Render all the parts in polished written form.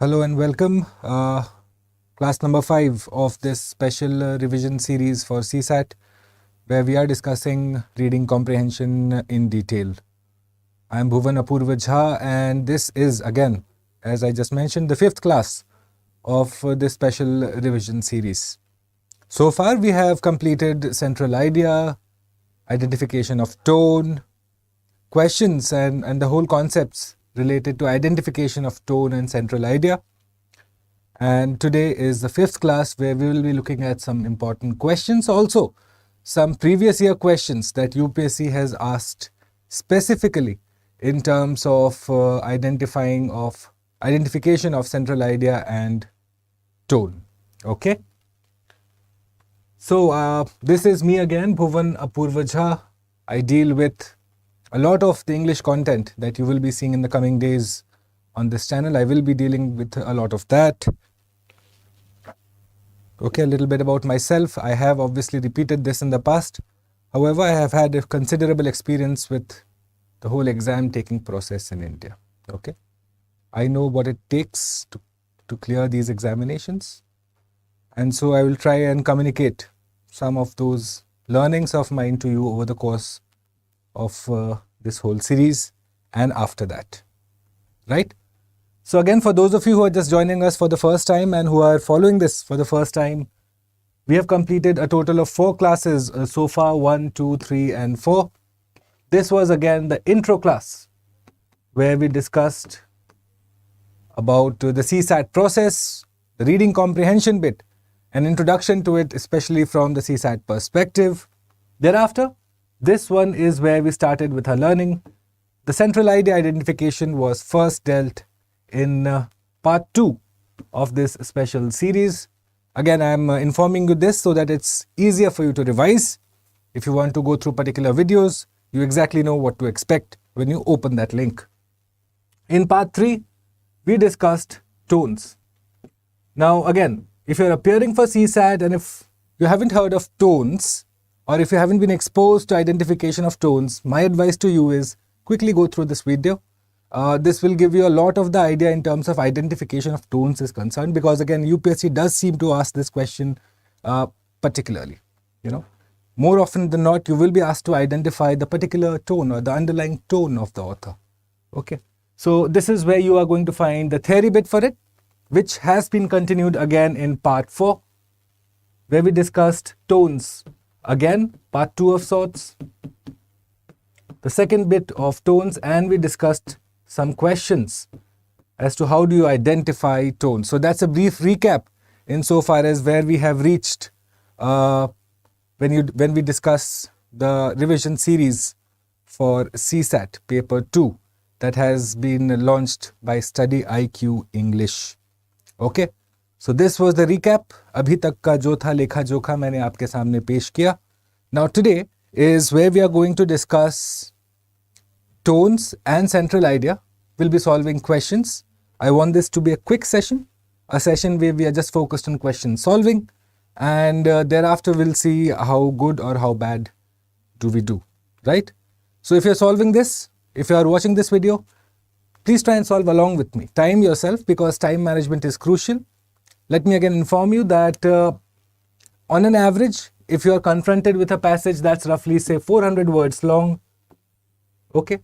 Hello and welcome. Class number 5 of this special revision series for CSAT, where we are discussing reading comprehension in detail. I am Bhuvan Apurva Jha, and this is again, as I just mentioned, the 5th class of this special revision series. So far we have completed central idea, identification of tone, questions and the whole concepts related to identification of tone and central idea. And today is the 5th class where we will be looking at some important questions, also some previous year questions that UPSC has asked specifically in terms of identification of central idea and tone. Okay. So this is me again, Bhuvan Apurva Jha. I deal with a lot of the English content that you will be seeing in the coming days on this channel. I will be dealing with a lot of that. Okay, a little bit about myself. I have obviously repeated this in the past. However, I have had a considerable experience with the whole exam taking process in India. Okay, I know what it takes to clear these examinations. And so I will try and communicate some of those learnings of mine to you over the course of this whole series and after that, right? So again, for those of you who are just joining us for the first time and who are following this for the first time, we have completed a total of 4 classes so far, 1, 2, 3 and 4. This was again the intro class where we discussed about the CSAT process, the reading comprehension bit, an introduction to it, especially from the CSAT perspective. Thereafter, this one is where we started with our learning. The central idea identification was first dealt in part 2 of this special series. Again, I am informing you this so that it's easier for you to revise. If you want to go through particular videos, you exactly know what to expect when you open that link. In part 3, we discussed tones. Now again, if you're appearing for CSAT and if you haven't heard of tones, or if you haven't been exposed to identification of tones, my advice to you is quickly go through this video. This will give you a lot of the idea in terms of identification of tones is concerned, because again, UPSC does seem to ask this question particularly. More often than not, you will be asked to identify the particular tone or the underlying tone of the author. Okay, so this is where you are going to find the theory bit for it, which has been continued again in part 4, where we discussed tones. Again, part 2 of sorts, the second bit of tones, and we discussed some questions as to how do you identify tones. So that's a brief recap insofar as where we have reached when we discuss the revision series for CSAT paper 2 that has been launched by StudyIQ English. Okay. So this was the recap. अभी तक का जो था लेखा जोखा मैंने आपके सामने पेश किया. Now today is where we are going to discuss tones and central idea. We'll be solving questions. I want this to be a quick session, a session where we are just focused on question solving, and thereafter we'll see how good or how bad do we do, right? So if you're solving this, if you are watching this video, please try and solve along with me. Time yourself, because time management is crucial. Let me again inform you that on an average, if you are confronted with a passage that's roughly say 400 words long, okay,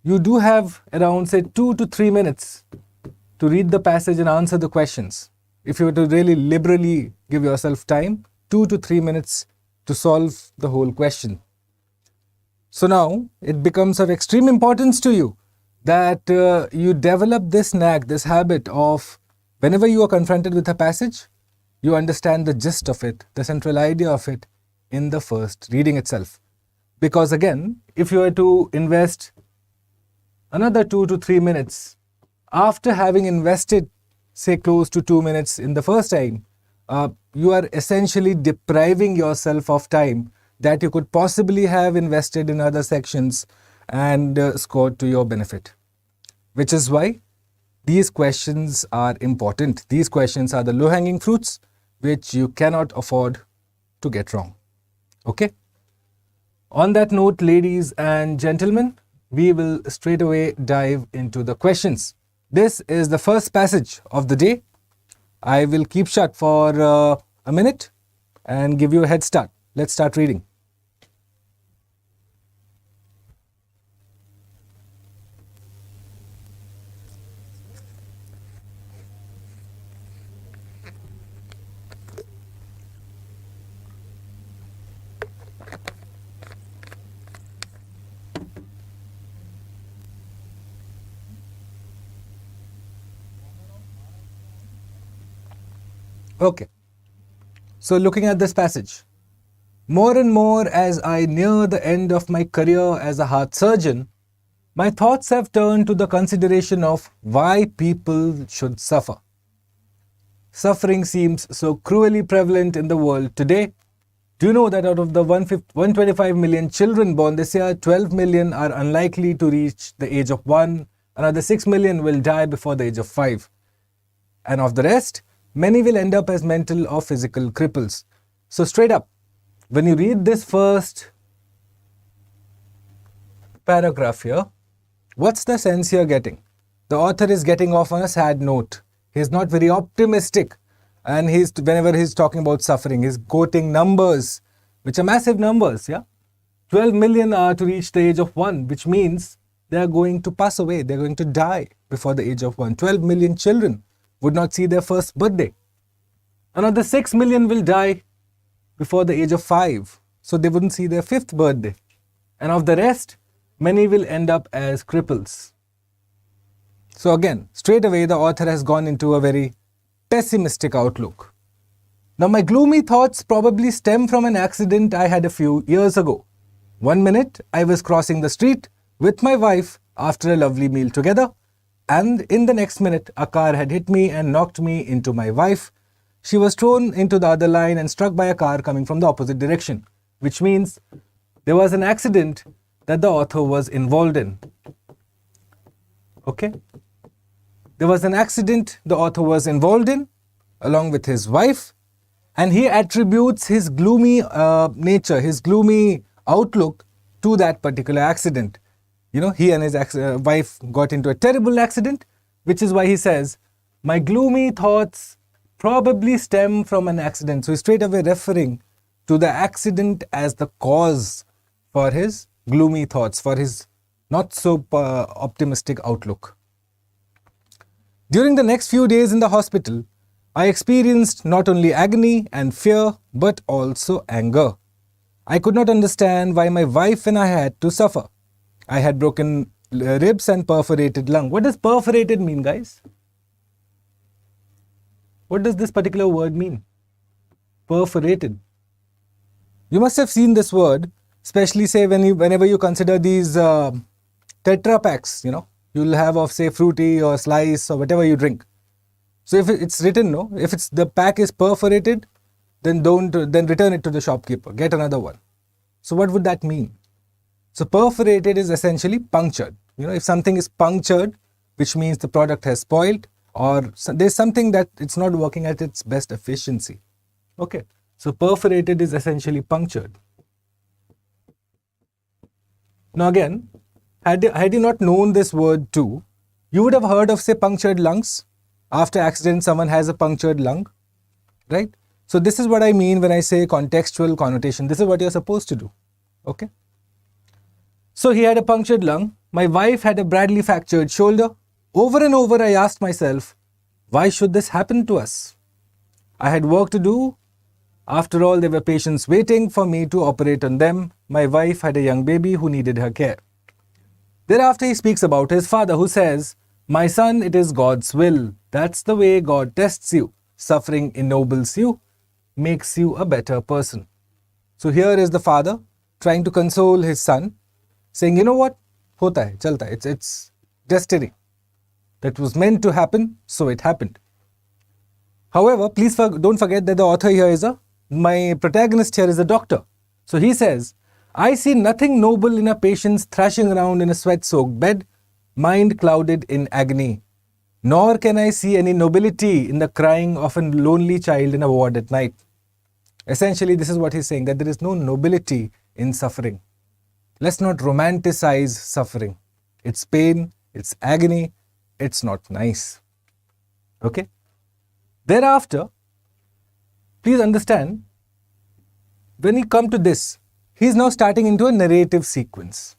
you do have around say 2 to 3 minutes to read the passage and answer the questions. If you were to really liberally give yourself time, 2 to 3 minutes to solve the whole question. So now it becomes of extreme importance to you that you develop this knack, this habit of whenever you are confronted with a passage, you understand the gist of it, the central idea of it in the first reading itself. Because again, if you were to invest another 2 to 3 minutes after having invested say close to 2 minutes in the first time, you are essentially depriving yourself of time that you could possibly have invested in other sections and scored to your benefit. Which is why these questions are important. These questions are the low-hanging fruits which you cannot afford to get wrong. Okay? On that note, ladies and gentlemen, we will straight away dive into the questions. This is the first passage of the day. I will keep shut for a minute and give you a head start. Let's start reading. Okay, so looking at this passage, more and more as I near the end of my career as a heart surgeon, my thoughts have turned to the consideration of why people should suffer. Suffering seems so cruelly prevalent in the world today. Do you know that out of the 125 million children born this year, 12 million are unlikely to reach the age of 1, another 6 million will die before the age of 5. And of the rest, many will end up as mental or physical cripples. So straight up, when you read this first paragraph here, what's the sense you're getting? The author is getting off on a sad note. He's not very optimistic. And whenever he's talking about suffering, he's quoting numbers, which are massive numbers, yeah? 12 million are to reach the age of 1, which means they are going to pass away. They're going to die before the age of 1. 12 million children would not see their first birthday. Another 6 million will die before the age of 5. So they wouldn't see their 5th birthday. And of the rest, many will end up as cripples. So again, straight away the author has gone into a very pessimistic outlook. Now my gloomy thoughts probably stem from an accident I had a few years ago. One minute I was crossing the street with my wife after a lovely meal together, and in the next minute a car had hit me and knocked me into my wife. She was thrown into the other line and struck by a car coming from the opposite direction, which means there was an accident that the author was involved in. Okay? There was an accident the author was involved in along with his wife, and he attributes his gloomy nature, his gloomy outlook to that particular accident. You know, he and his wife got into a terrible accident, which is why he says, my gloomy thoughts probably stem from an accident. So he's straight away referring to the accident as the cause for his gloomy thoughts, for his not so optimistic outlook. During the next few days in the hospital, I experienced not only agony and fear, but also anger. I could not understand why my wife and I had to suffer. I had broken ribs and perforated lung. What does perforated mean, guys? What does this particular word mean? Perforated. You must have seen this word, especially say whenever you consider these Tetra packs, you know, you'll have of say fruity or slice or whatever you drink. So if it's written, no, if the pack is perforated, then return it to the shopkeeper, get another one. So what would that mean? So perforated is essentially punctured. You know, if something is punctured, which means the product has spoiled or there's something that it's not working at its best efficiency. Okay, so perforated is essentially punctured. Now again, had you not known this word too, you would have heard of say punctured lungs. After accident, someone has a punctured lung, right? So this is what I mean when I say contextual connotation. This is what you're supposed to do, okay? So he had a punctured lung. My wife had a badly fractured shoulder. Over and over I asked myself, why should this happen to us? I had work to do. After all, there were patients waiting for me to operate on them. My wife had a young baby who needed her care. Thereafter he speaks about his father who says, my son, it is God's will. That's the way God tests you. Suffering ennobles you, makes you a better person. So here is the father trying to console his son, saying, you know what? Hota hai, chalta hai. It's destiny. That was meant to happen, so it happened. However, please don't forget that the author here is my protagonist here is a doctor. So he says, I see nothing noble in a patient's thrashing around in a sweat-soaked bed, mind clouded in agony. Nor can I see any nobility in the crying of a lonely child in a ward at night. Essentially, this is what he's saying, that there is no nobility in suffering. Let's not romanticize suffering. It's pain, it's agony, it's not nice. Okay. Thereafter, please understand, when you come to this, he's now starting into a narrative sequence.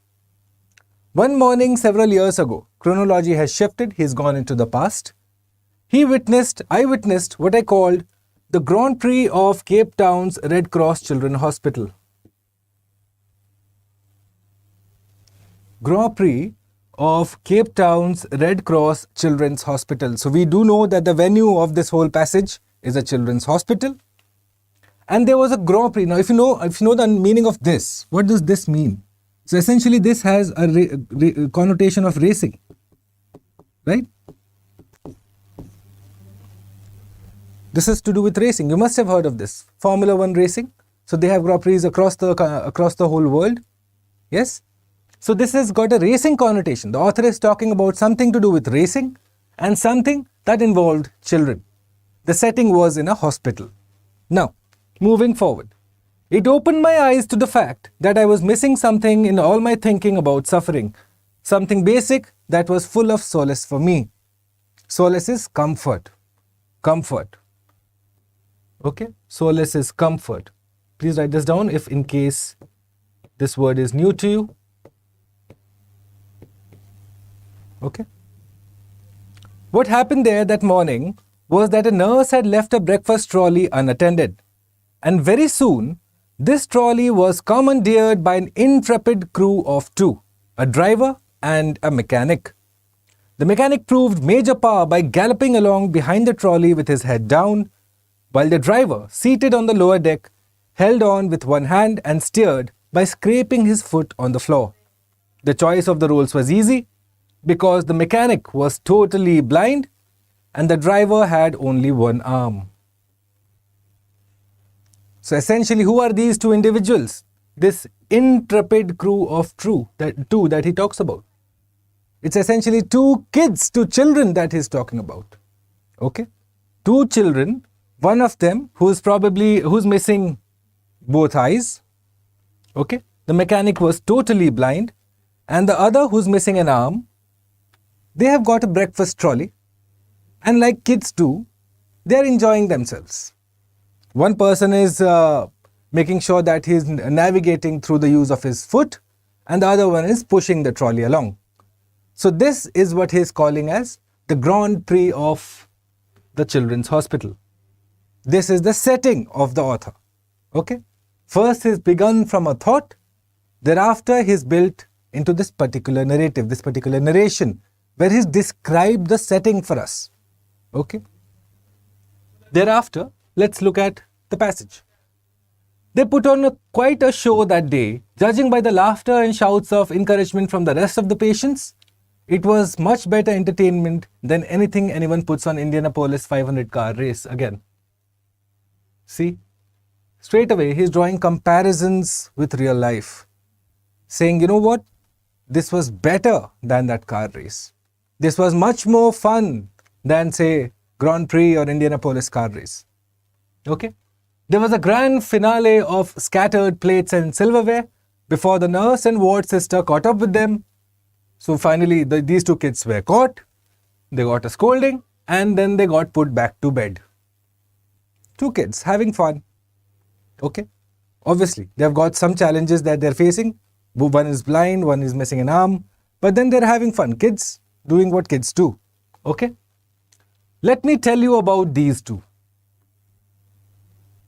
One morning several years ago, chronology has shifted, he's gone into the past. I witnessed what I called the Grand Prix of Cape Town's Red Cross Children's Hospital. Grand Prix of Cape Town's Red Cross Children's Hospital. So we do know that the venue of this whole passage is a children's hospital. And there was a Grand Prix. Now, if you know the meaning of this, what does this mean? So essentially, this has a connotation of racing, right? This is to do with racing. You must have heard of this, Formula 1 racing. So they have Grand Prix across the whole world. Yes. So this has got a racing connotation. The author is talking about something to do with racing and something that involved children. The setting was in a hospital. Now, moving forward, it opened my eyes to the fact that I was missing something in all my thinking about suffering. Something basic that was full of solace for me. Solace is comfort. Comfort. Okay? Solace is comfort. Please write this down if in case this word is new to you. Okay? What happened there that morning was that a nurse had left a breakfast trolley unattended. And very soon, this trolley was commandeered by an intrepid crew of two, a driver and a mechanic. The mechanic proved major power by galloping along behind the trolley with his head down, while the driver, seated on the lower deck, held on with one hand and steered by scraping his foot on the floor. The choice of the roles was easy because the mechanic was totally blind and the driver had only one arm. So essentially, who are these two individuals? This intrepid crew of two that he talks about. It's essentially two children that he's talking about. Okay? Two children, one of them who's missing both eyes. Okay? The mechanic was totally blind. And the other who's missing an arm. They have got a breakfast trolley. And like kids do, they're enjoying themselves. One person is making sure that he's navigating through the use of his foot, and the other one is pushing the trolley along. So this is what he's calling as the Grand Prix of the Children's Hospital. This is the setting of the author. Okay? First he's begun from a thought, thereafter he's built into this particular narrative, this particular narration, where he's described the setting for us. Okay? Thereafter, let's look at the passage. They put on quite a show that day. Judging by the laughter and shouts of encouragement from the rest of the patients, it was much better entertainment than anything anyone puts on Indianapolis 500 car race again. See, straight away he's drawing comparisons with real life, saying, you know what, this was better than that car race. This was much more fun than, say, Grand Prix or Indianapolis car race. Okay? There was a grand finale of scattered plates and silverware before the nurse and ward sister caught up with them. So finally, these two kids were caught, they got a scolding, and then they got put back to bed. Two kids having fun. Okay? Obviously, they've got some challenges that they're facing. One is blind, one is missing an arm, but then they're having fun. Kids doing what kids do. Okay? Let me tell you about these two.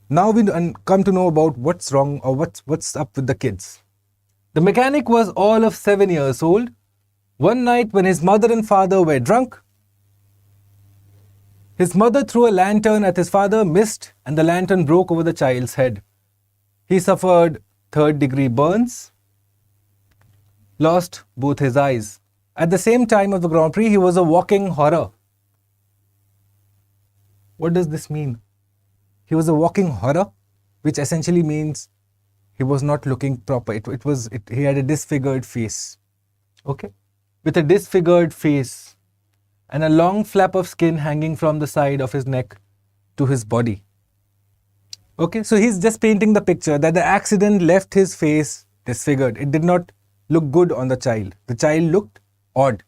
Now we come to know about what's wrong or what's up with the kids. The mechanic was all of 7 years old. One night when his mother and father were drunk, his mother threw a lantern at his father, missed, and the lantern broke over the child's head. He suffered third-degree burns, lost both his eyes. At the same time of the Grand Prix, he was a walking horror. What does this mean? He was a walking horror, which essentially means he was not looking proper. He had a disfigured face. Okay? With a disfigured face and a long flap of skin hanging from the side of his neck to his body. Okay? So he's just painting the picture that the accident left his face disfigured. It did not look good on the child. The child looked odd.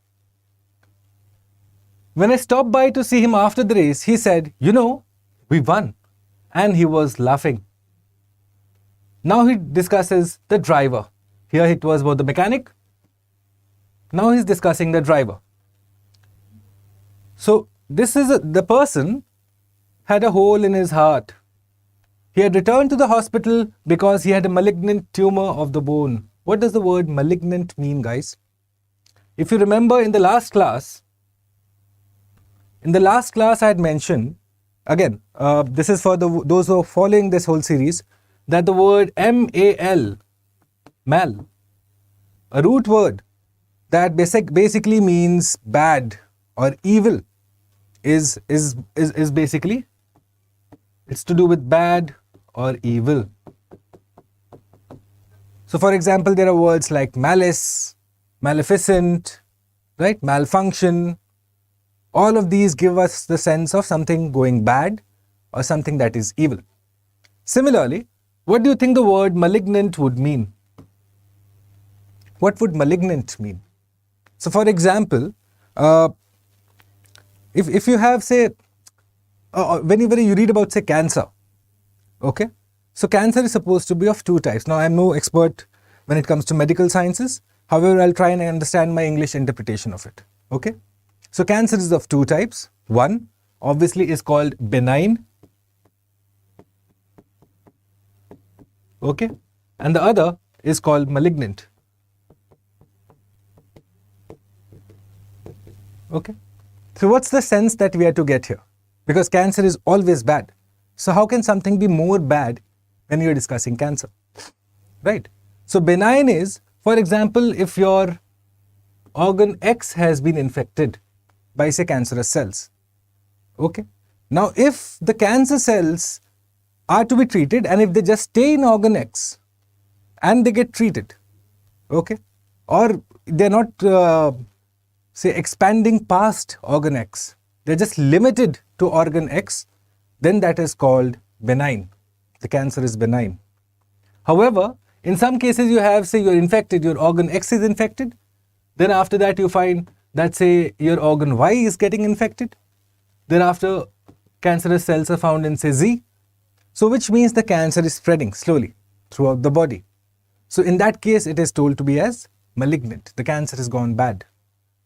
When I stopped by to see him after the race, he said, we won. And he was laughing. Now he discusses the driver. Here it was about the mechanic. Now he's discussing the driver. So this is the person had a hole in his heart. He had returned to the hospital because he had a malignant tumor of the bone. What does the word malignant mean, guys? If you remember in the last class I had mentioned, again, this is for those who are following this whole series, that the word M-A-L, mal, a root word that basically means bad or evil, is basically, it's to do with bad or evil. So for example, there are words like malice, maleficent, right? Malfunction. All of these give us the sense of something going bad or something that is evil. Similarly, what do you think the word malignant would mean? What would malignant mean? So for example, if you have, say, whenever you read about, say, cancer, okay? So cancer is supposed to be of two types. Now, I am no expert when it comes to medical sciences. However, I'll try and understand my English interpretation of it, okay? So cancer is of two types. One, obviously, is called benign, okay? And the other is called malignant, okay? So what's the sense that we are to get here? Because cancer is always bad. So how can something be more bad when you're discussing cancer, right? So benign is, for example, if your organ X has been infected by, say, cancerous cells, okay? Now, if the cancer cells are to be treated and if they just stay in organ X and they get treated, okay, or they're not, say, expanding past organ X, they're just limited to organ X, then that is called benign. The cancer is benign. However, in some cases you have, say, you're infected, your organ X is infected, then after that you find that, say, your organ Y is getting infected, then after cancerous cells are found in, say, Z, so which means the cancer is spreading slowly throughout the body. So in that case it is told to be as malignant. The cancer has gone bad,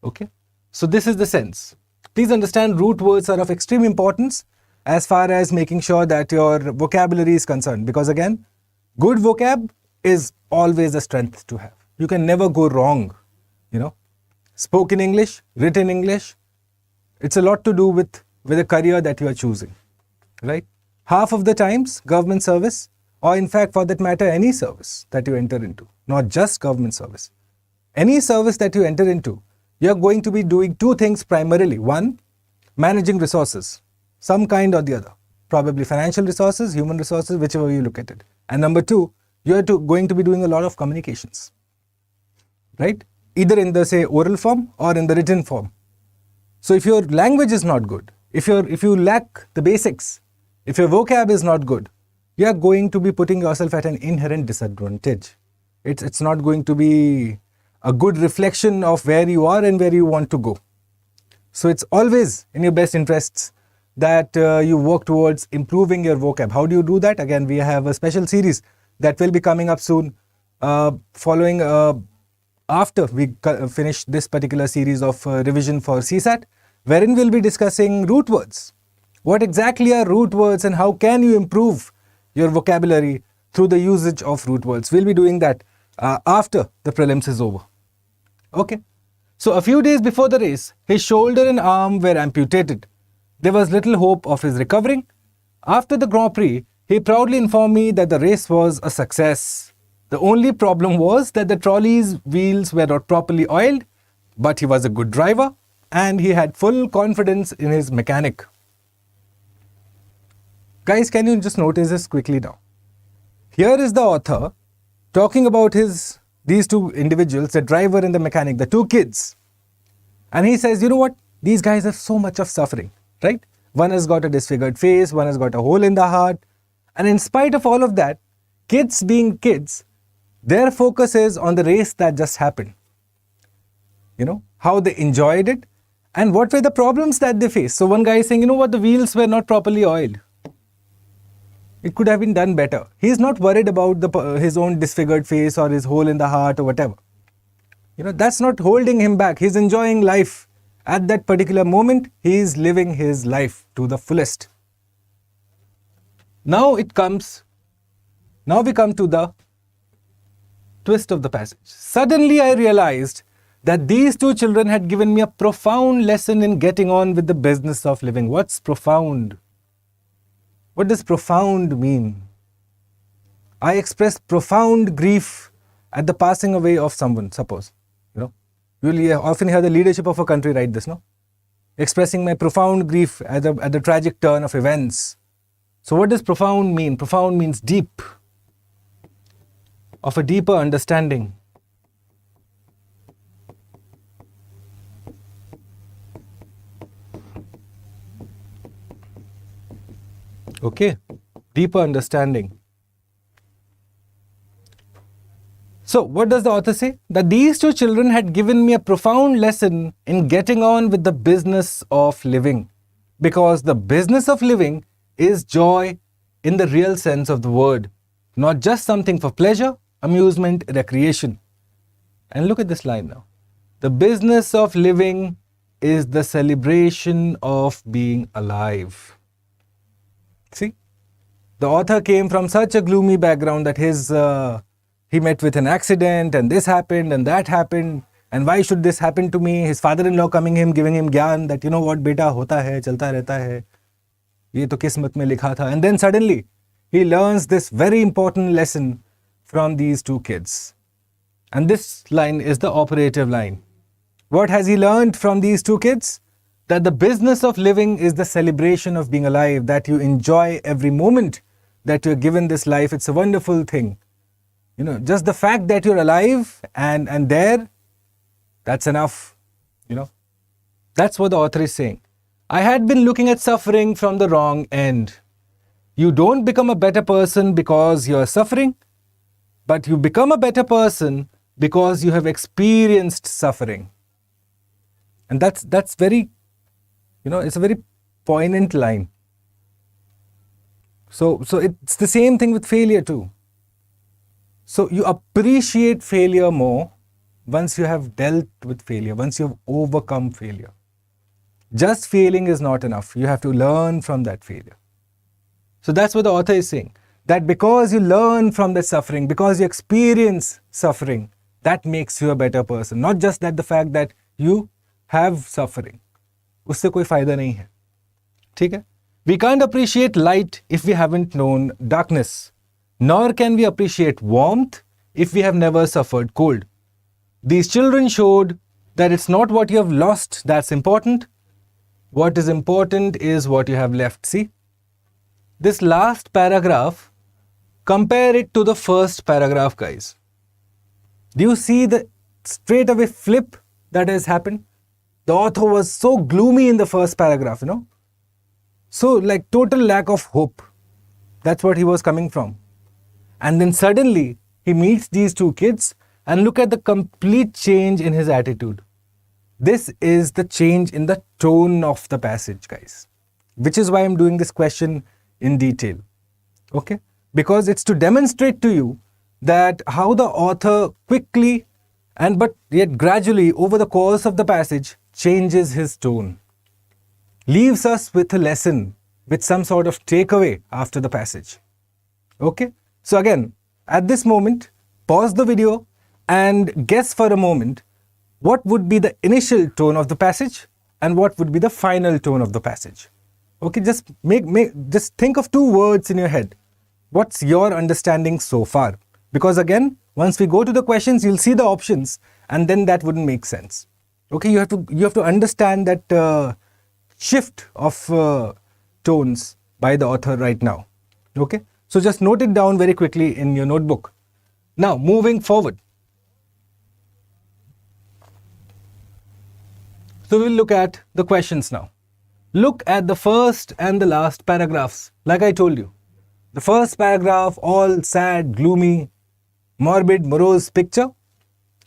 okay? So this is the sense. Please understand, root words are of extreme importance as far as making sure that your vocabulary is concerned, because again, good vocab is always a strength to have. You can never go wrong, Spoken English, written English, it's a lot to do with a career that you are choosing, right? Half of the times, government service, or in fact, for that matter, any service that you enter into, not just government service, any service that you enter into, you're going to be doing two things primarily. One, managing resources, some kind or the other, probably financial resources, human resources, whichever you look at it. And number two, you're going to be doing a lot of communications, right? Either in the, say, oral form or in the written form. So if your language is not good, if you lack the basics, if your vocab is not good, you are going to be putting yourself at an inherent disadvantage. It's not going to be a good reflection of where you are and where you want to go. So it's always in your best interests that you work towards improving your vocab. How do you do that? Again, we have a special series that will be coming up soon, following after we finish this particular series of revision for CSAT, wherein we'll be discussing root words. What exactly are root words and how can you improve your vocabulary through the usage of root words? We'll be doing that after the prelims is over. Okay. So a few days before the race, his shoulder and arm were amputated. There was little hope of his recovering. After the Grand Prix, he proudly informed me that the race was a success. The only problem was that the trolley's wheels were not properly oiled, but he was a good driver and he had full confidence in his mechanic. Guys, can you just notice this quickly now? Here is the author talking about these two individuals, the driver and the mechanic, the two kids. And he says, you know what? These guys have so much of suffering, right? One has got a disfigured face, one has got a hole in the heart. And in spite of all of that, kids being kids, their focus is on the race that just happened. How they enjoyed it And what were the problems that they faced? So one guy is saying, you know what, the wheels were not properly oiled. It could have been done better. He's not worried about his own disfigured face or his hole in the heart or whatever. You know, that's not holding him back. He's enjoying life. At that particular moment, he's living his life to the fullest. Now we come to the twist of the passage. Suddenly I realized that these two children had given me a profound lesson in getting on with the business of living. What's profound? What does profound mean? I express profound grief at the passing away of someone, suppose. You know, you'll often hear the leadership of a country write this, no? Expressing my profound grief at the tragic turn of events. So what does profound mean? Profound means deep, of a deeper understanding. Okay, deeper understanding. So what does the author say? That these two children had given me a profound lesson in getting on with the business of living. Because the business of living is joy in the real sense of the word. Not just something for pleasure, amusement, recreation. And look at this line now. The business of living is the celebration of being alive. See, the author came from such a gloomy background that he met with an accident and this happened and that happened and why should this happen to me? His father-in-law coming him, giving him gyan that, you know what, beta, hota hai, chalta rehta hai. Ye to kismat mein likha tha. And then suddenly he learns this very important lesson from these two kids. And this line is the operative line. What has he learned from these two kids? That the business of living is the celebration of being alive, that you enjoy every moment that you're given this life. It's a wonderful thing. You know, just the fact that you're alive and there, that's enough. You know, that's what the author is saying. I had been looking at suffering from the wrong end. You don't become a better person because you're suffering, but you become a better person because you have experienced suffering. And that's very, you know, it's a very poignant line. So it's the same thing with failure too. So you appreciate failure more once you have dealt with failure, once you have overcome failure. Just failing is not enough. You have to learn from that failure. So that's what the author is saying. That because you learn from the suffering, because you experience suffering, that makes you a better person. Not just that the fact that you have suffering. उससे कोई फायदा नहीं है. ठीक है? We can't appreciate light if we haven't known darkness. Nor can we appreciate warmth if we have never suffered cold. These children showed that it's not what you have lost that's important. What is important is what you have left. See? This last paragraph, compare it to the first paragraph, guys. Do you see the straight away flip that has happened? The author was so gloomy in the first paragraph, you know. So like total lack of hope. That's what he was coming from. And then suddenly he meets these two kids and look at the complete change in his attitude. This is the change in the tone of the passage, guys. Which is why I'm doing this question in detail. Okay? Because it's to demonstrate to you that how the author quickly but yet gradually over the course of the passage changes his tone. Leaves us with a lesson, with some sort of takeaway after the passage. Okay? So again, at this moment, pause the video and guess for a moment what would be the initial tone of the passage and what would be the final tone of the passage. Okay, just just think of two words in your head. What's your understanding so far? Because again, once we go to the questions, you'll see the options and then that wouldn't make sense. Okay, you have to understand that shift of tones by the author right now. Okay, so just note it down very quickly in your notebook. Now, moving forward. So we'll look at the questions now. Look at the first and the last paragraphs. Like I told you, the first paragraph, all sad, gloomy, morbid, morose picture.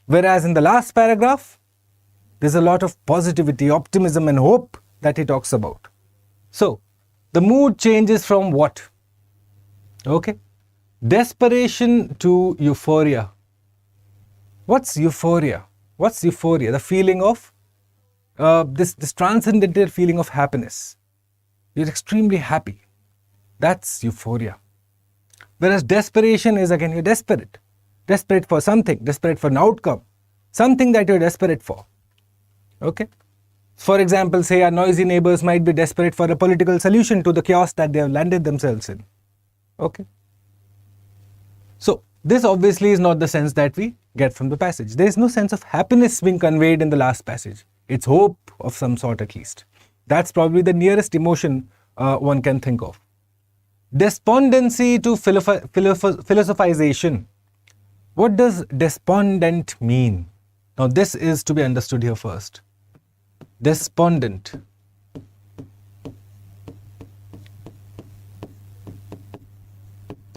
Whereas in the last paragraph, There's a lot of positivity, optimism and hope that he talks about. So, the mood changes from what? Okay. Desperation to euphoria. What's euphoria? What's euphoria? The feeling of, this transcendental feeling of happiness. You're extremely happy. That's euphoria. Whereas desperation is, again, you're desperate. Desperate for something, desperate for an outcome. Something that you're desperate for. Okay. For example, say our noisy neighbors might be desperate for a political solution to the chaos that they have landed themselves in. Okay. So, this obviously is not the sense that we get from the passage. There is no sense of happiness being conveyed in the last passage. It's hope of some sort at least. That's probably the nearest emotion one can think of. Despondency to philosophization. What does despondent mean? Now, this is to be understood here first. Despondent.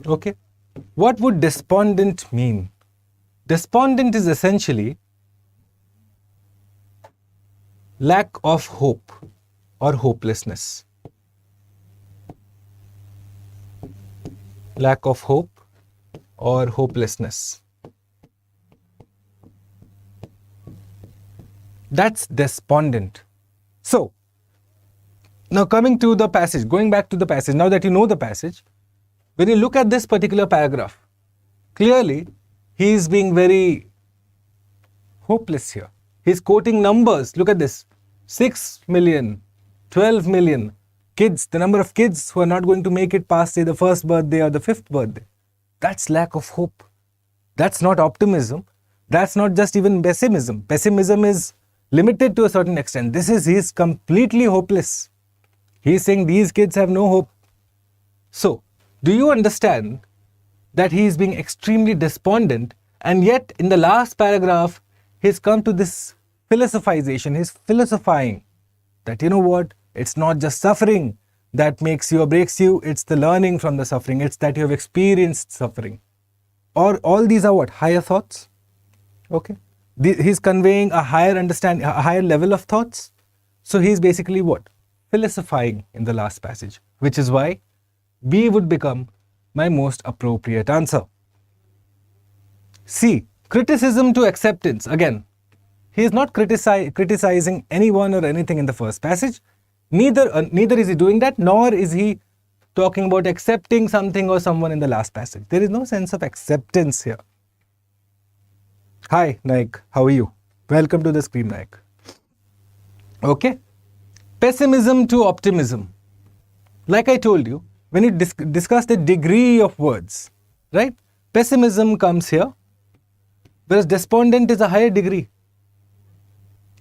Okay. What would despondent mean? Despondent is essentially lack of hope or hopelessness. Lack of hope or hopelessness. That's despondent. So, now coming to the passage, going back to the passage, now that you know the passage, when you look at this particular paragraph, clearly he is being very hopeless here. He's quoting numbers. Look at this. 6 million, 12 million kids, the number of kids who are not going to make it past, say, the first birthday or the fifth birthday. That's lack of hope. That's not optimism. That's not just even pessimism. Pessimism is limited to a certain extent. He's completely hopeless. He's saying these kids have no hope. So, do you understand that he is being extremely despondent, and yet in the last paragraph, he's come to this philosophization. He's philosophizing that, you know what, it's not just suffering that makes you or breaks you, it's the learning from the suffering. It's that you have experienced suffering. Or all these are what? Higher thoughts. Okay. He's conveying a higher understanding, a higher level of thoughts. So he's basically what? Philosophizing in the last passage, which is why B would become my most appropriate answer. C. Criticism to acceptance. Again, he is not criticizing anyone or anything in the first passage. Neither is he doing that, nor is he talking about accepting something or someone in the last passage. There is no sense of acceptance here. Hi, Naik. How are you? Welcome to the screen, Naik. Okay. Pessimism to optimism. Like I told you, when you discuss the degree of words, right? Pessimism comes here, whereas despondent is a higher degree.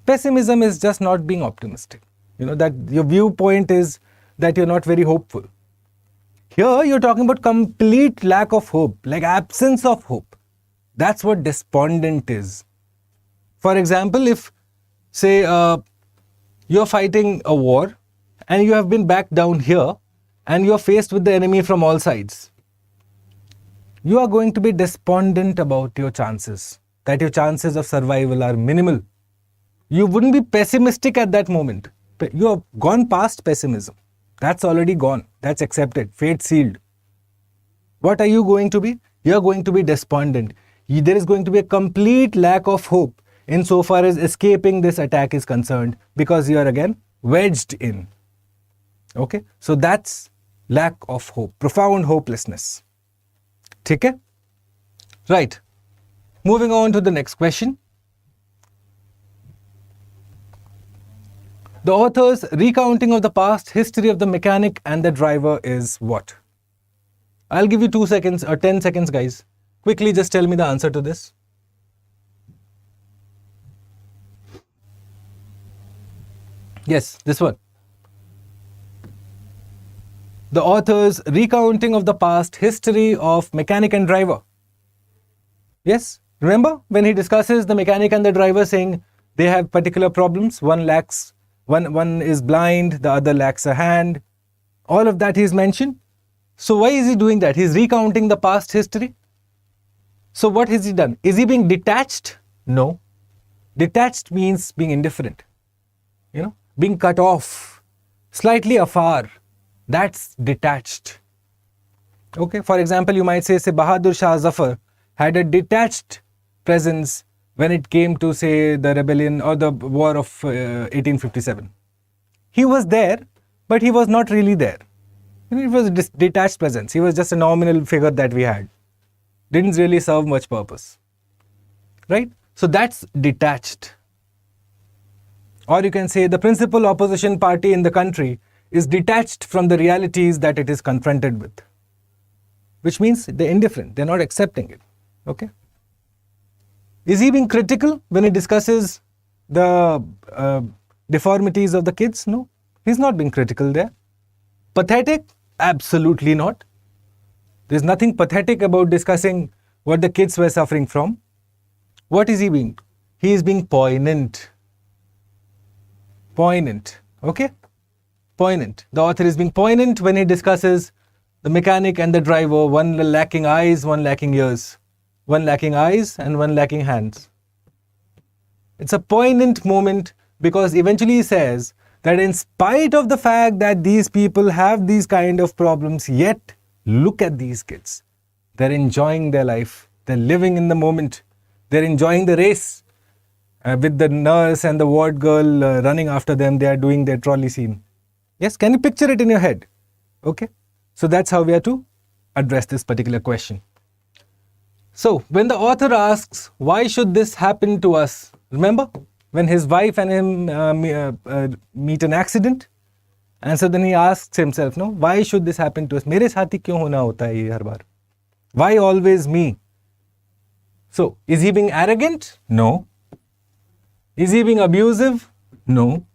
Pessimism is just not being optimistic. You know, that your viewpoint is that you're not very hopeful. Here, you're talking about complete lack of hope, like absence of hope. That's what despondent is. For example, if, say, you're fighting a war and you have been back down here and you're faced with the enemy from all sides, you are going to be despondent about your chances, that your chances of survival are minimal. You wouldn't be pessimistic at that moment. You have gone past pessimism. That's already gone. That's accepted. Fate sealed. What are you going to be? You're going to be despondent. There is going to be a complete lack of hope insofar as escaping this attack is concerned, because you are again wedged in. Okay? So that's lack of hope. Profound hopelessness. Okay? Right. Moving on to the next question. The author's recounting of the past history of the mechanic and the driver is what? I'll give you 2 seconds or 10 seconds, guys. Quickly just tell me the answer to this. Yes, this one. The author's recounting of the past history of mechanic and driver. Yes, remember when he discusses the mechanic and the driver saying they have particular problems, one is blind, the other lacks a hand. All of that he's mentioned. So why is he doing that? He's recounting the past history. So what has he done? Is he being detached? No. Detached means being indifferent, being cut off, slightly afar. That's detached. Okay, for example, you might say Bahadur Shah Zafar had a detached presence when it came to, say, the rebellion or the war of 1857. He was there, but he was not really there. It was a detached presence. He was just a nominal figure that we had. Didn't really serve much purpose. Right? So that's detached. Or you can say the principal opposition party in the country is detached from the realities that it is confronted with. Which means they're indifferent. They're not accepting it. Okay? Is he being critical when he discusses the deformities of the kids? No. He's not being critical there. Pathetic? Absolutely not. There's nothing pathetic about discussing what the kids were suffering from. What is he being? He is being poignant. Poignant. Okay? Poignant. The author is being poignant when he discusses the mechanic and the driver, one lacking eyes, one lacking ears, one lacking eyes and one lacking hands. It's a poignant moment because eventually he says that in spite of the fact that these people have these kind of problems, yet look at these kids. They're enjoying their life. They're living in the moment. They're enjoying the race with the nurse and the ward girl running after them. They are doing their trolley scene. Yes, can you picture it in your head? Okay. So that's how we are to address this particular question. So when the author asks, why should this happen to us? Remember when his wife and him meet an accident? And so then he asks himself, no, why should this happen to us? Mere saath hi kyun hona hota hai ye har baar? Why always me? So, is he being arrogant? No. Is he being abusive? No.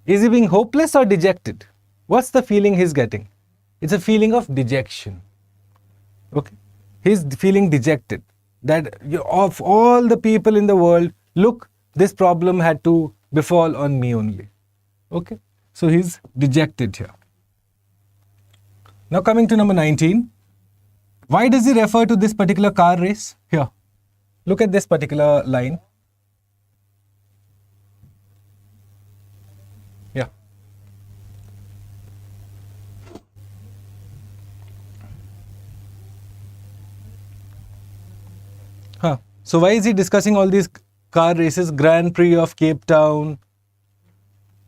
Is he being hopeless or dejected? What's the feeling he's getting? It's a feeling of dejection. Okay. He's feeling dejected. That of all the people in the world, look, this problem had to befall on me only. Okay. So he's dejected here. Now coming to number 19. Why does he refer to this particular car race? Here. Look at this particular line. Yeah. So why is he discussing all these car races? Grand Prix of Cape Town.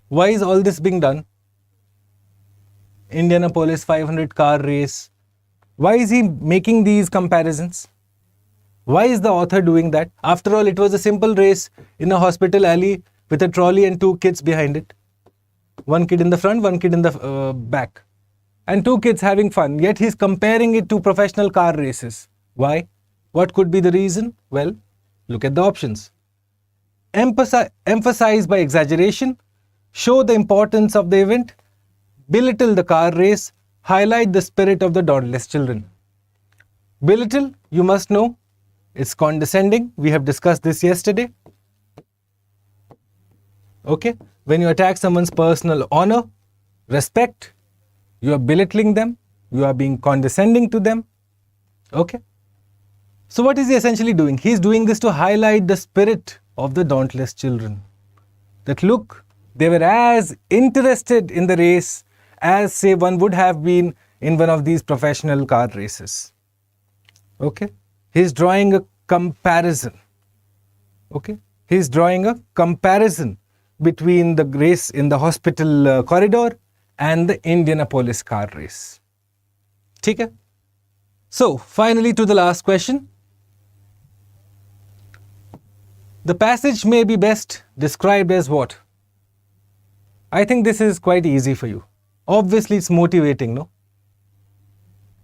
Why is all this being done? Indianapolis 500 car race. Why is he making these comparisons? Why is the author doing that? After all, it was a simple race in a hospital alley with a trolley and two kids behind it. One kid in the front, one kid in the back. And two kids having fun. Yet he's comparing it to professional car races. Why? What could be the reason? Well, look at the options. Emphasize by exaggeration, show the importance of the event, belittle the car race, highlight the spirit of the dauntless children. Belittle, you must know, it's condescending. We have discussed this yesterday. Okay? When you attack someone's personal honor, respect, you are belittling them, you are being condescending to them. Okay? So what is he essentially doing? He is doing this to highlight the spirit of the dauntless children. That look, they were as interested in the race as, say, one would have been in one of these professional car races. Okay? He is drawing a comparison. Okay? He is drawing a comparison between the race in the hospital corridor and the Indianapolis car race. Okay? So, finally to the last question. The passage may be best described as what? I think this is quite easy for you. Obviously, it's motivating, no?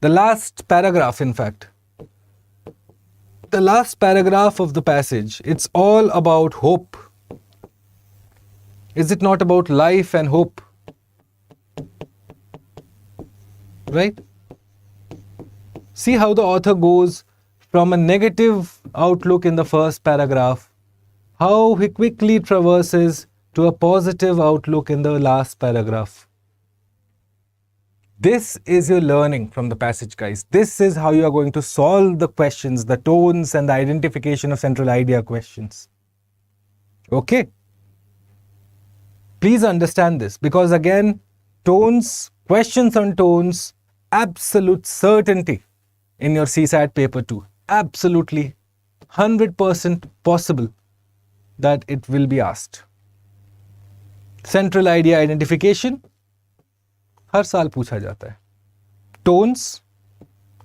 The last paragraph, in fact. The last paragraph of the passage, it's all about hope. Is it not about life and hope? Right? See how the author goes from a negative outlook in the first paragraph, how he quickly traverses to a positive outlook in the last paragraph. This is your learning from the passage, guys. This is how you are going to solve the questions, the tones and the identification of central idea questions. Okay. Please understand this, because again, tones, questions on tones, absolute certainty in your CSAT paper 2. Absolutely 100% possible that it will be asked. Central idea identification हर साल पूछा जाता है. Tones,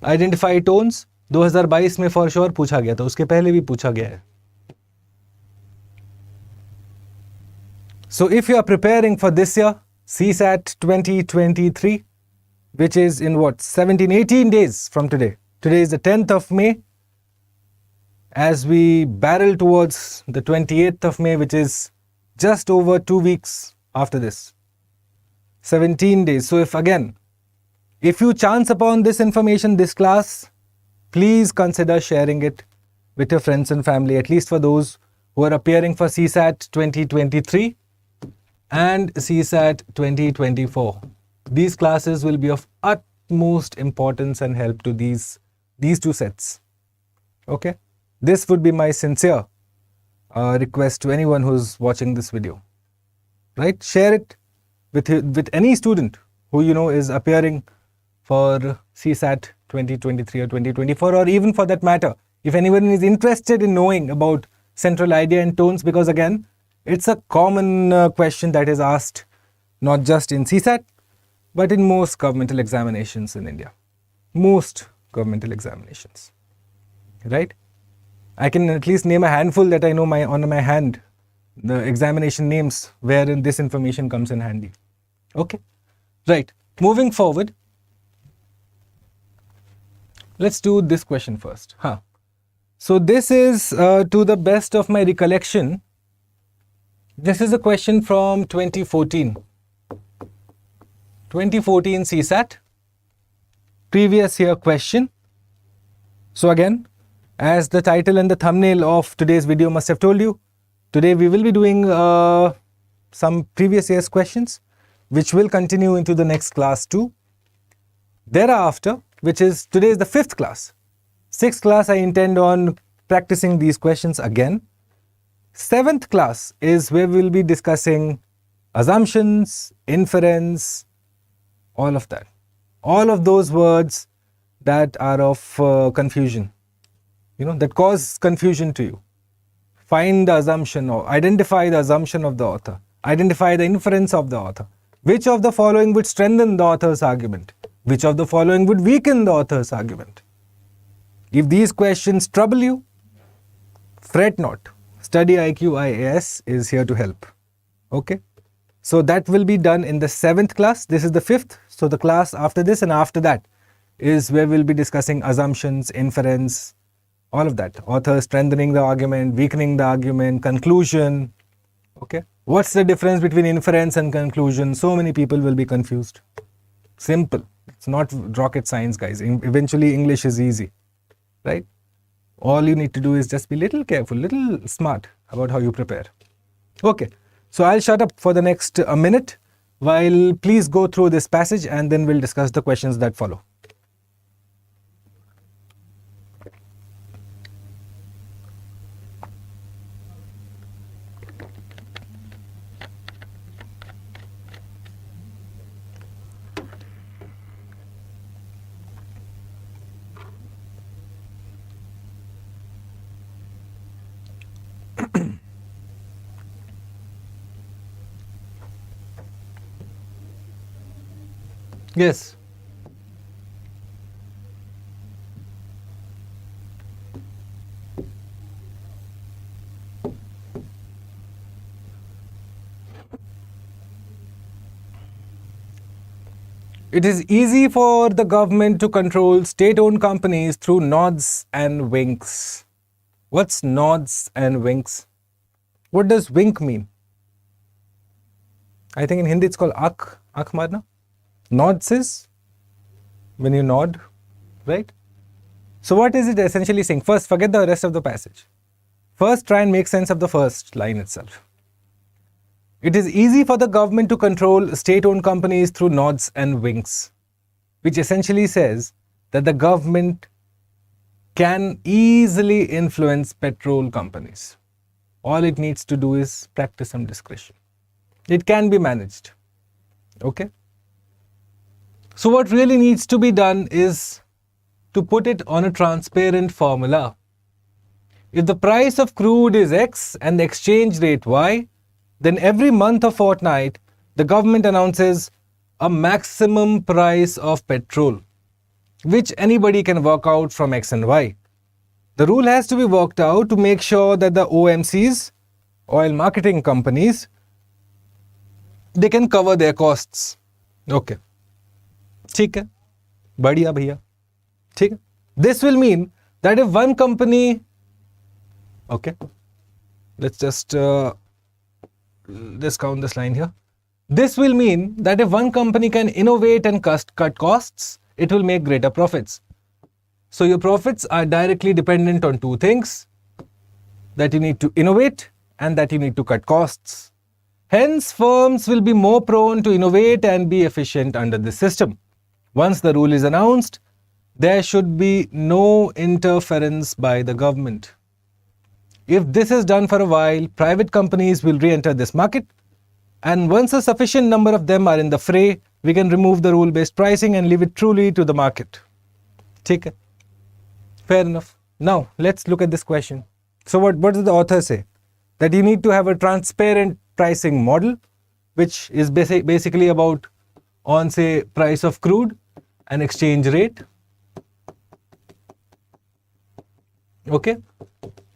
identify tones 2022 में for sure पूछा गया था, उसके पहले भी पूछा गया है. So if you are preparing for this year, CSAT 2023, which is in what, 17-18 days from today. Today is the 10th of May. As we barrel towards the 28th of May, which is just over 2 weeks after this. 17 days. So if you chance upon this information, this class, please consider sharing it with your friends and family, at least for those who are appearing for CSAT 2023 and CSAT 2024. These classes will be of utmost importance and help to these two sets. Okay? This would be my sincere request to anyone who's watching this video. Right? Share it with any student who you know is appearing for CSAT 2023 or 2024, or even for that matter, if anyone is interested in knowing about central idea and tones, because again, it's a common question that is asked not just in CSAT, but in most governmental examinations in India. Most governmental examinations. Right? I can at least name a handful that I know on my hand, the examination names wherein this information comes in handy. Okay? Right. Moving forward, let's do this question first. So this is, to the best of my recollection, this is a question from 2014. 2014 CSAT, previous year question. So again, as the title and the thumbnail of today's video must have told you, today we will be doing some previous year's questions, which will continue into the next class too. Thereafter, which is today is the 5th class. 6th class I intend on practicing these questions again. 7th class is where we will be discussing assumptions, inference, all of that. All of those words that are of confusion, that cause confusion to you. Find the assumption or identify the assumption of the author. Identify the inference of the author. Which of the following would strengthen the author's argument? Which of the following would weaken the author's argument? If these questions trouble you, fret not. StudyIQ IAS is here to help. Okay? So that will be done in the 7th class. This is the 5th. So the class after this and after that is where we'll be discussing assumptions, inference, all of that. Author strengthening the argument, weakening the argument, conclusion. Okay? What's the difference between inference and conclusion? So many people will be confused. Simple. It's not rocket science, guys. Eventually, English is easy. Right? All you need to do is just be little careful, little smart about how you prepare. Okay. So I'll shut up for the next minute while please go through this passage and then we'll discuss the questions that follow. Yes. It is easy for the government to control state-owned companies through nods and winks. What's nods and winks? What does wink mean? I think in Hindi it's called aankh marna. Nods is when you nod, right? So what is it essentially saying? First, forget the rest of the passage. First, try and make sense of the first line itself. It is easy for the government to control state-owned companies through nods and winks, which essentially says that the government can easily influence petrol companies. All it needs to do is practice some discretion. It can be managed. Okay. So what really needs to be done is to put it on a transparent formula. If the price of crude is X and the exchange rate Y, then every month or fortnight, the government announces a maximum price of petrol, which anybody can work out from X and Y. The rule has to be worked out to make sure that the OMCs, oil marketing companies, they can cover their costs. Okay. ठीक है, बढ़िया भैया, ठीक है. This will mean that if one company, okay, let's just discount this line here. This will mean that if one company can innovate and cut costs, it will make greater profits. So your profits are directly dependent on two things: that you need to innovate and that you need to cut costs. Hence, firms will be more prone to innovate and be efficient under this system. Once the rule is announced, there should be no interference by the government. If this is done for a while, private companies will re-enter this market, and once a sufficient number of them are in the fray, we can remove the rule-based pricing and leave it truly to the market. Okay. Fair enough. Now, let's look at this question. So what does the author say? That you need to have a transparent pricing model, which is basically about on, say, price of crude and exchange rate. Okay.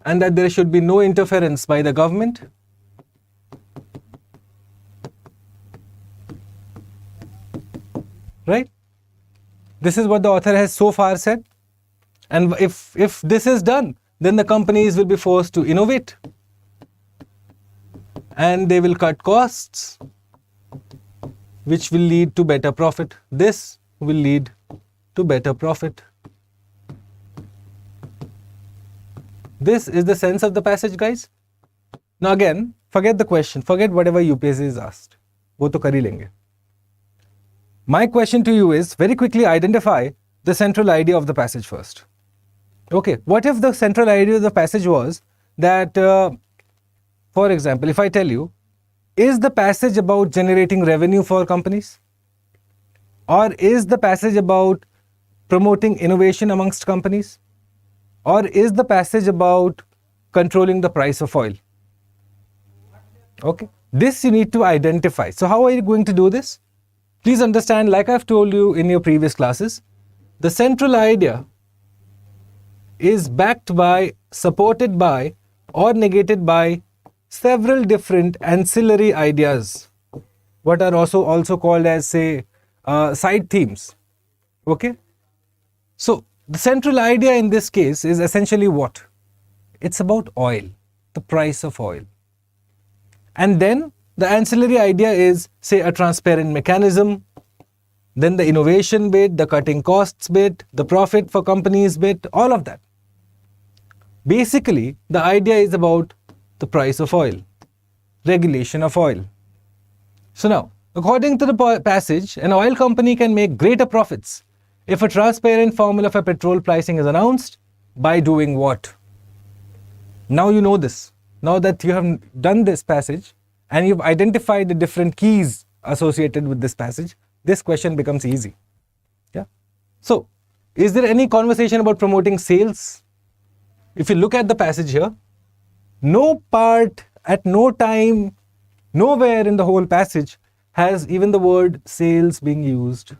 And that there should be no interference by the government. Right? This is what the author has so far said. And if this is done, then the companies will be forced to innovate. And they will cut costs, which will lead to better profit. This will lead to better profit. This is the sense of the passage, guys. Now again, forget the question, forget whatever UPSC is asked. वो तो कर ही लेंगे. My question to you is, very quickly identify the central idea of the passage first. Okay, what if the central idea of the passage was that, for example, if I tell you, is the passage about generating revenue for companies? Or is the passage about promoting innovation amongst companies? Or is the passage about controlling the price of oil? Okay, this you need to identify. So how are you going to do this? Please understand, like I've told you in your previous classes, the central idea is backed by, supported by, or negated by several different ancillary ideas, what are also called as, say, side themes. Okay? So, the central idea in this case is essentially what? It's about oil, the price of oil. And then the ancillary idea is, say, a transparent mechanism, then the innovation bit, the cutting costs bit, the profit for companies bit, all of that. Basically, the idea is about the price of oil, regulation of oil. So now, according to the passage, an oil company can make greater profits if a transparent formula for petrol pricing is announced by doing what? Now you know this. Now that you have done this passage and you've identified the different keys associated with this passage, this question becomes easy. Yeah. So, is there any conversation about promoting sales? If you look at the passage here, no part, at no time, nowhere in the whole passage has even the word sales being used.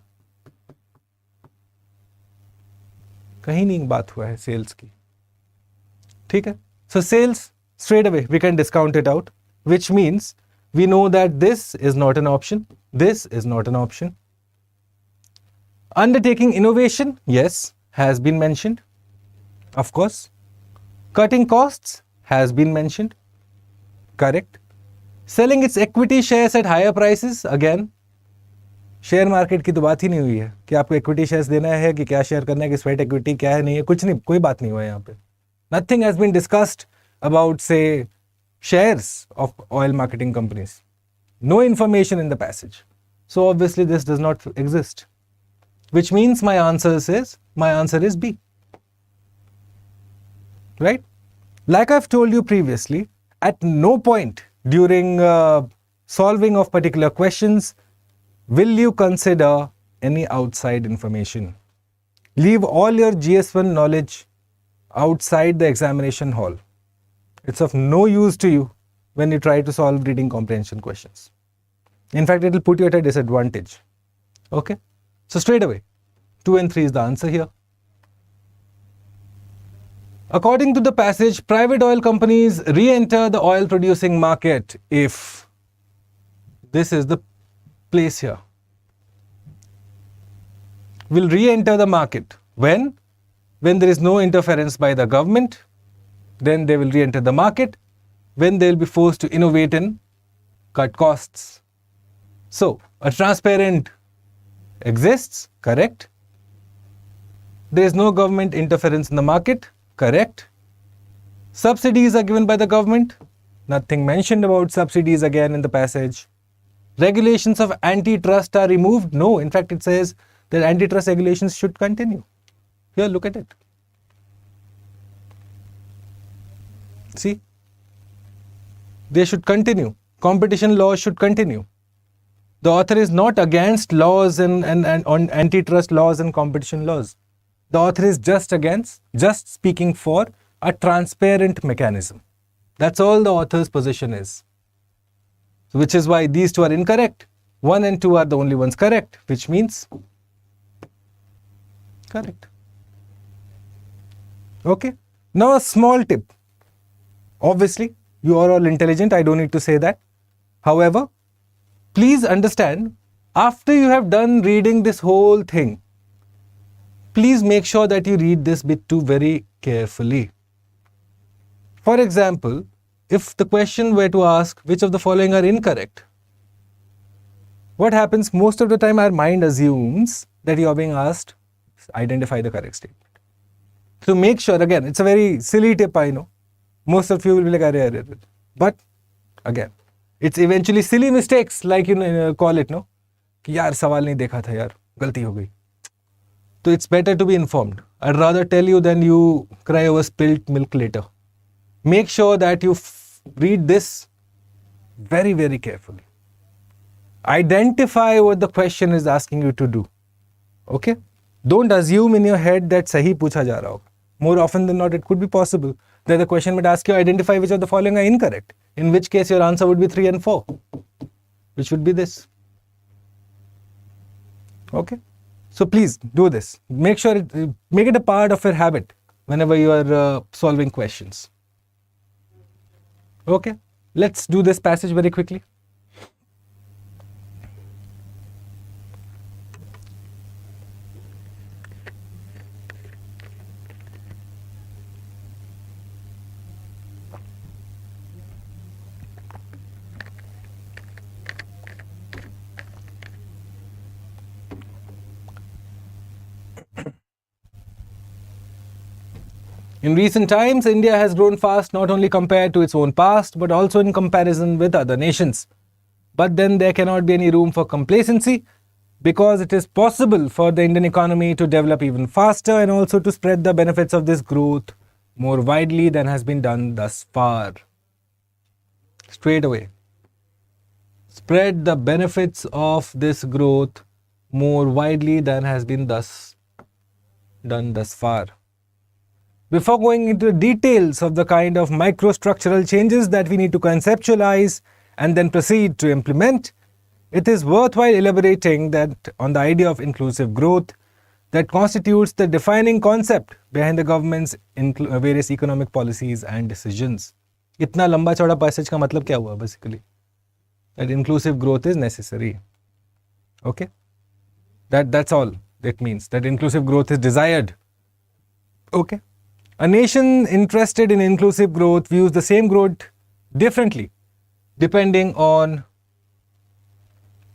कहीं नहीं बात हुआ है sales की. ठीक है? So sales, straight away we can discount it out, which means we know that this is not an option. This is not an option. Undertaking innovation, yes, has been mentioned. Of course. Cutting costs has been mentioned. Correct. Selling its equity shares at higher prices, again. Share market की तो बात ही नहीं हुई है कि आपको equity shares देना है कि क्या शेयर करना है कि स्वेट इक्विटी क्या है नहीं है, कुछ नहीं, कोई बात नहीं हुआ है यहाँ पे. Nothing has been discussed about, say, shares of oil marketing companies. No information in the passage. So obviously this does not exist. Which means my answer is B. Right? Like I've told you previously, at no point during solving of particular questions will you consider any outside information. Leave all your GS1 knowledge outside the examination hall. It's of no use to you when you try to solve reading comprehension questions. In fact, it will put you at a disadvantage. Okay? So straight away, 2 and 3 is the answer here. According to the passage, private oil companies re-enter the oil producing market if this is the place here. Will re-enter the market when there is no interference by the government, then they will re-enter the market when they will be forced to innovate and cut costs. So, a transparent exists, correct. There is no government interference in the market, correct. Subsidies are given by the government, nothing mentioned about subsidies again in the passage. Regulations of antitrust are removed, no, in fact it says that antitrust regulations should continue. Here, look at it. See, they should continue. Competition laws should continue. The author is not against laws and on antitrust laws and competition laws. The author is just speaking for a transparent mechanism. That's all the author's position is. So which is why these two are incorrect. 1 and 2 are the only ones correct, which means correct. Okay. Now a small tip. Obviously, you are all intelligent. I don't need to say that. However, please understand, after you have done reading this whole thing, please make sure that you read this bit 2 very carefully. For example, if the question were to ask which of the following are incorrect, what happens most of the time, our mind assumes that you are being asked, identify the correct statement. So make sure, again, it's a very silly tip, I know. Most of you will be like, arre. But again, it's eventually silly mistakes, like you call it, no? कि यार सवाल नहीं देखा था यार, गलती हो गई. So it's better to be informed. I'd rather tell you than you cry over spilt milk later. Make sure that you read this very, very carefully. Identify what the question is asking you to do. Okay? Don't assume in your head that sahi pucha ja raha hoga. More often than not, it could be possible that the question might ask you identify which of the following are incorrect. In which case your answer would be 3 and 4, which would be this. Okay? So please do this. Make sure make it a part of your habit whenever you are solving questions. Okay? Let's do this passage very quickly. In recent times, India has grown fast not only compared to its own past, but also in comparison with other nations. But then there cannot be any room for complacency, because it is possible for the Indian economy to develop even faster and also to spread the benefits of this growth more widely than has been done thus far. Straight away. Spread the benefits of this growth more widely than has been done thus far. Before going into the details of the kind of microstructural changes that we need to conceptualize and then proceed to implement, it is worthwhile elaborating that on the idea of inclusive growth that constitutes the defining concept behind the government's various economic policies and decisions. इतना लंबा चौड़ा passage का मतलब क्या हुआ basically? That inclusive growth is necessary. Okay? That's all it means. That inclusive growth is desired. Okay? A nation interested in inclusive growth views the same growth differently, depending on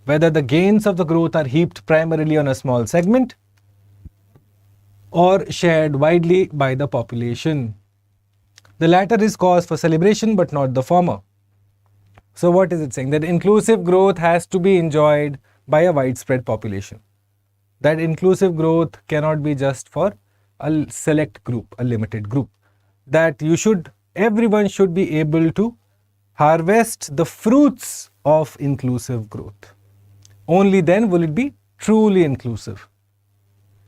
whether the gains of the growth are heaped primarily on a small segment or shared widely by the population. The latter is cause for celebration, but not the former. So what is it saying? That inclusive growth has to be enjoyed by a widespread population. That inclusive growth cannot be just for a select group, a limited group. That everyone should be able to harvest the fruits of inclusive growth. Only then will it be truly inclusive.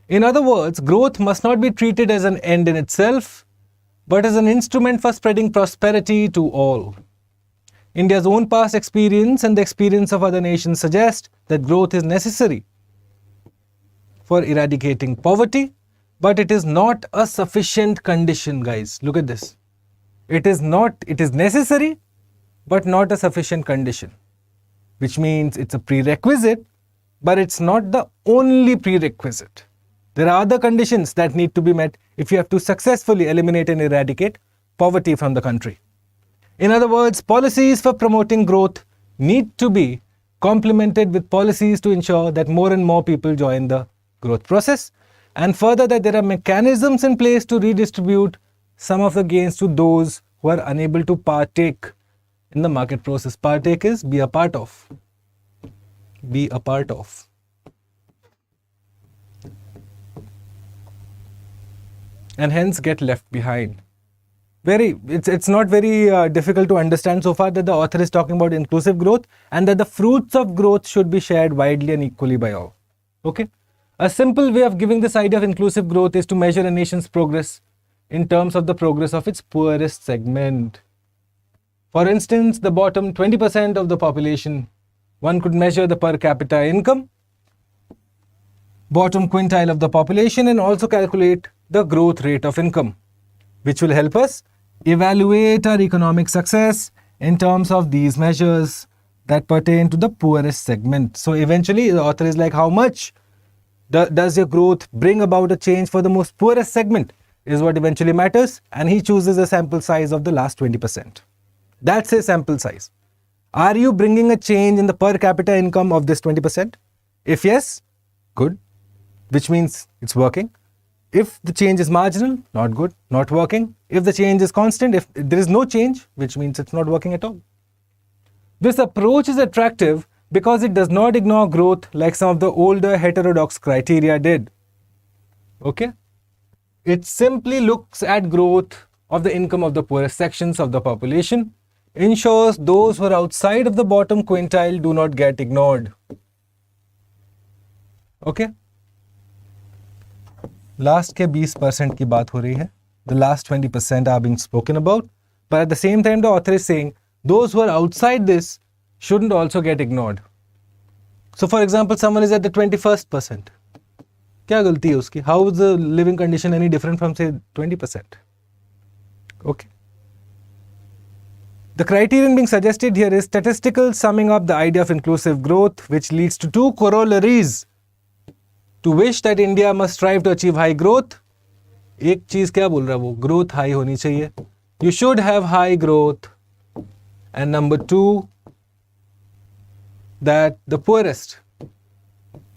In other words, growth must not be treated as an end in itself, but as an instrument for spreading prosperity to all. India's own past experience and the experience of other nations suggest that growth is necessary for eradicating poverty, but it is not a sufficient condition, guys. Look at this. It is necessary, but not a sufficient condition, which means it's a prerequisite, but it's not the only prerequisite. There are other conditions that need to be met if you have to successfully eliminate and eradicate poverty from the country. In other words, policies for promoting growth need to be complemented with policies to ensure that more and more people join the growth process, and further that there are mechanisms in place to redistribute some of the gains to those who are unable to partake in the market process. Partake is be a part of. Be a part of. And hence get left behind. It's not very difficult to understand so far that the author is talking about inclusive growth and that the fruits of growth should be shared widely and equally by all. Okay? A simple way of giving this idea of inclusive growth is to measure a nation's progress in terms of the progress of its poorest segment. For instance, the bottom 20% of the population, one could measure the per capita income, bottom quintile of the population, and also calculate the growth rate of income, which will help us evaluate our economic success in terms of these measures that pertain to the poorest segment. So eventually the author is like, how much does your growth bring about a change for the most poorest segment is what eventually matters, and he chooses a sample size of the last 20%. That's his sample size. Are you bringing a change in the per capita income of this 20%? If yes, good, which means it's working. If the change is marginal, not good, not working. If the change is constant, if there is no change, which means it's not working at all. This approach is attractive because it does not ignore growth like some of the older heterodox criteria did. Okay? It simply looks at growth of the income of the poorest sections of the population, ensures those who are outside of the bottom quintile do not get ignored. Okay? Last के 20% की बात हो रही है. The last 20% are being spoken about. But at the same time, the author is saying those who are outside this shouldn't also get ignored. So for example, someone is at the 21st%. क्या गलती है उसकी? How is the living condition any different from say 20%? Okay. The criterion being suggested here is statistical summing up the idea of inclusive growth, which leads to two corollaries. To wish that India must strive to achieve high growth. एक चीज क्या बोल रहा है वो? Growth high होनी चाहिए. You should have high growth. And number two, that the poorest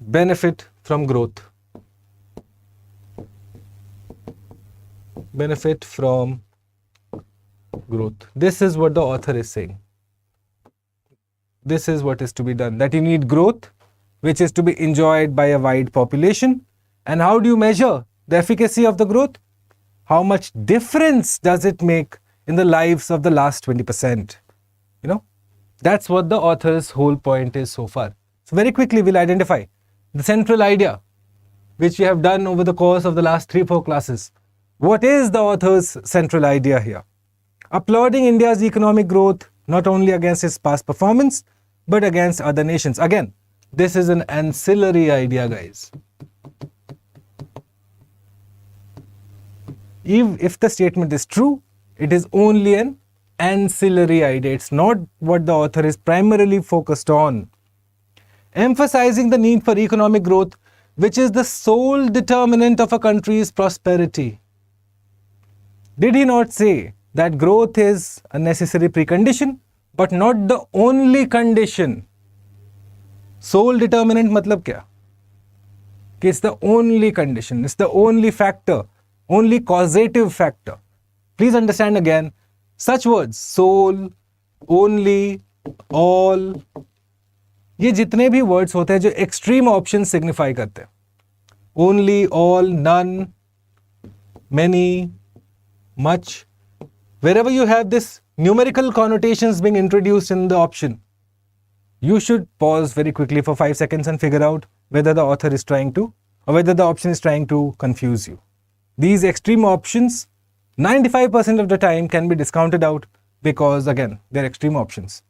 benefit from growth. Benefit from growth. This is what the author is saying. This is what is to be done. That you need growth, which is to be enjoyed by a wide population. And how do you measure the efficacy of the growth? How much difference does it make in the lives of the last 20%? You know, that's what the author's whole point is so far. So very quickly we'll identify the central idea, which we have done over the course of the last 3-4 classes. What is the author's central idea here? Applauding India's economic growth, not only against its past performance, but against other nations. Again, this is an ancillary idea, guys. If the statement is true, it is only an ancillary idea. It's not what the author is primarily focused on. Emphasizing the need for economic growth, which is the sole determinant of a country's prosperity. Did he not say that growth is a necessary precondition, but not the only condition? Sole determinant matlab kya? It's the only condition, it's the only factor, only causative factor. Please understand again, such words, sole, only, all, ये जितने भी words होते हैं जो extreme options signify करते हैं. Only, all, none, many, much. Wherever you have this numerical connotations being introduced in the option, you should pause very quickly for 5 seconds and figure out whether the author is trying to, or whether the option is trying to confuse you. These extreme options, 95% of the time, can be discounted out because, again, they're extreme options.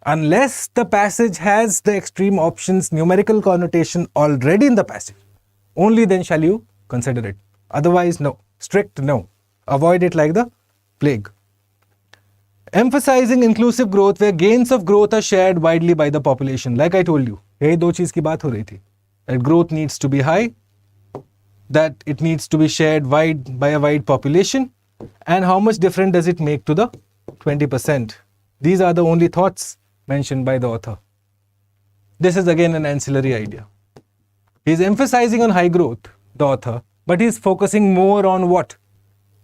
Unless the passage has the extreme options numerical connotation already in the passage, only then shall you consider it. Otherwise, no. Strict no. Avoid it like the plague. Emphasizing inclusive growth where gains of growth are shared widely by the population. Like I told you, यही दो चीज की बात हो रही थी. That growth needs to be high, that it needs to be shared by a wide population, and how much difference does it make to the 20%. These are the only thoughts mentioned by the author. This is again an ancillary idea. He is emphasizing on high growth, the author, but he is focusing more on what?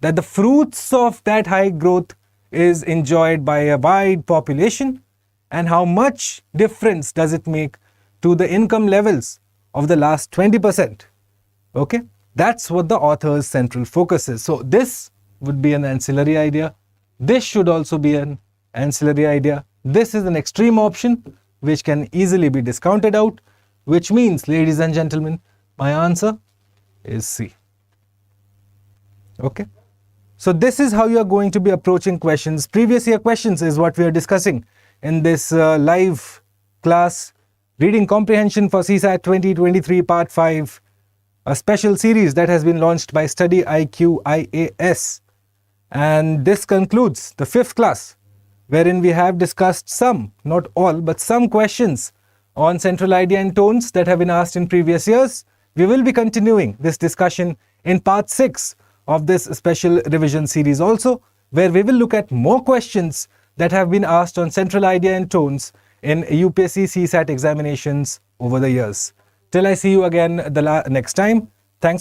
That the fruits of that high growth is enjoyed by a wide population, and how much difference does it make to the income levels of the last 20%. Okay, that's what the author's central focus is. So this would be an ancillary idea. This should also be an ancillary idea. This is an extreme option which can easily be discounted out, which means, ladies and gentlemen, my answer is C. Okay. So this is how you are going to be approaching questions. Previous year questions is what we are discussing in this live class, Reading Comprehension for CSAT 2023 Part 5, a special series that has been launched by StudyIQ IAS. And this concludes the 5th class, wherein we have discussed some, not all, but some questions on central idea and tones that have been asked in previous years. We will be continuing this discussion in Part 6 of this special revision series also, where we will look at more questions that have been asked on central idea and tones in UPSC CSAT examinations over the years. Till I see you again the next time, thanks for